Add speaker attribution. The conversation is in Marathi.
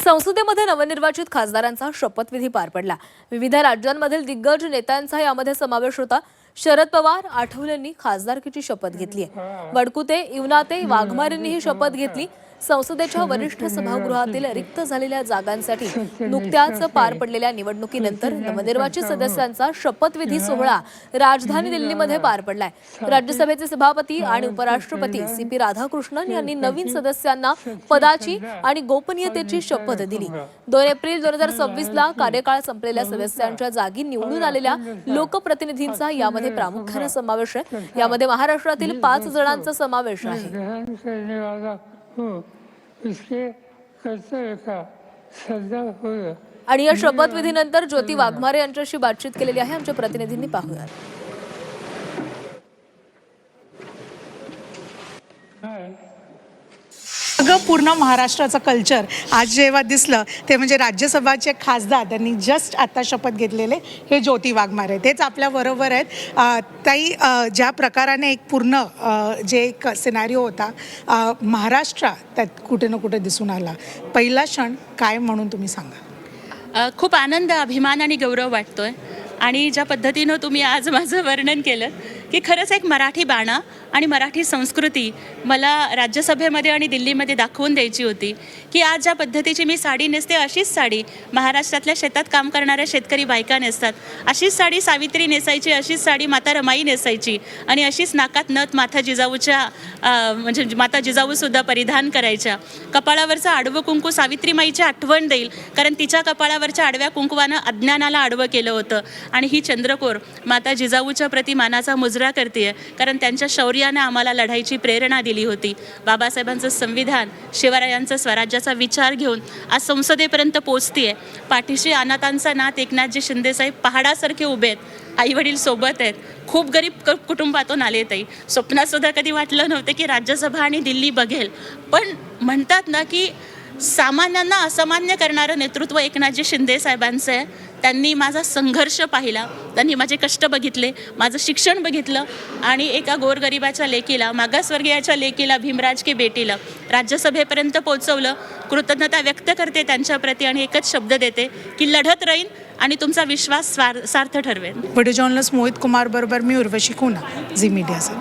Speaker 1: संसदेमध्ये नवनिर्वाचित खासदारांचा शपथविधी पार पडला। विविध राज्यांमधील दिग्गज नेत्यांचा यामध्ये समावेश होता। शरद पवार, आठवलेंनी खासदारकीची शपथ घेतली आहे। वडकुते, इवनाते, वाघमारेंनी ही शपथ घेतली। संसदेच्या वरिष्ठ सभागृहातील रिक्त झालेल्या जागांसाठी नुकत्याच पार पडलेल्या निवडणुकीनंतर नवनिर्वाचित सदस्यांचा शपथविधी सोहळा राजधानी दिल्लीमध्ये पार पडलाय। राज्यसभेचे सभापती आणि उपराष्ट्रपती CP राधाकृष्णन यांनी नवीन सदस्यांना पदाची आणि गोपनीयतेची शपथ दिली। 2 एप्रिल 2026 ला कार्यकाळ संपलेल्या सदस्यांच्या जागी निवडून आलेल्या लोकप्रतिनिधींचा यामध्ये प्रामुख्याने समावेश आहे। यामध्ये महाराष्ट्रातील 5 जणांचा समावेश आहे। आणि या शपथविधीनंतर ज्योती वाघमारे यांच्याशी बातचीत केलेली आहे। आमच्या प्रतिनिधींनी पाहूया।
Speaker 2: पूर्ण महाराष्ट्राचं कल्चर आज जेव्हा दिसलं ते म्हणजे राज्यसभाचे खासदार त्यांनी जस्ट आता शपथ घेतलेले हे ज्योती वाघमारे तेच आपल्या बरोबर आहेत। ताई, ज्या प्रकाराने एक पूर्ण जे एक सिनारिओ होता महाराष्ट्रात त्यात कुठे ना कुठे दिसून आला, पहिला क्षण काय म्हणून तुम्ही सांगा?
Speaker 3: खूप आनंद, अभिमान आणि गौरव वाटतोय। आणि ज्या पद्धतीनं तुम्ही आज माझं वर्णन केलं की खरंच एक मराठी बाणा आणि मराठी संस्कृती मला राज्यसभेमध्ये आणि दिल्लीमध्ये दाखवून द्यायची होती की आज ज्या पद्धतीची मी साडी नेसते अशीच साडी महाराष्ट्रातल्या शेतात काम करणाऱ्या शेतकरी बायका नेसतात, अशीच साडी सावित्री नेसायची, अशीच साडी माता रमाई नेसायची आणि अशीच नाकात नथ माता जिजाऊच्या म्हणजे माता जिजाऊसुद्धा परिधान करायच्या। कपाळावरचं आडवं कुंकू सावित्रीमाईची आठवण देईल, कारण तिच्या कपाळावरच्या आडव्या कुंकवानं अज्ञानाला आडवं केलं होतं। आणि ही चंद्रकोर माता जिजाऊच्या प्रति मानाचा मुजरा करते, कारण त्यांच्या शौर्याने आम्हाला लढाईची प्रेरणा दिली होती। बाबासाहेबांचं संविधान, शिवरायांचा स्वराज्याचा विचार घेऊन आज संसदेपर्यंत पोहोचतीये। पाठीशी अनाथांचा नाथ एकनाथजी शिंदेसाहेब पहाडासारखे उभे आहेत, आईवडील सोबत आहेत, खूप गरीब कुटुंबातून आले ताई। स्वप्नातसुद्धा कधी वाटलं नव्हतं की राज्यसभा आणि दिल्ली बघेल, पण म्हणतात ना की सामान्यांना असामान्य करणारं नेतृत्व एकनाथजी शिंदे साहेबांचं आहे। त्यांनी माझा संघर्ष पाहिला, त्यांनी माझे कष्ट बघितले, माझं शिक्षण बघितलं आणि एका गोरगरिबाच्या लेकीला, मागासवर्गीयाच्या लेकीला, भीमराज के बेटीला राज्यसभेपर्यंत पोहोचवलं। कृतज्ञता व्यक्त करते त्यांच्याप्रती आणि एकच शब्द देते की लढत राहीन आणि तुमचा विश्वास सार्थ ठरवेन।
Speaker 2: व्हिडिओ जर्नलिस्ट मोहित कुमार बरोबर मी उर्वशी खुना, झी मीडियासाठी।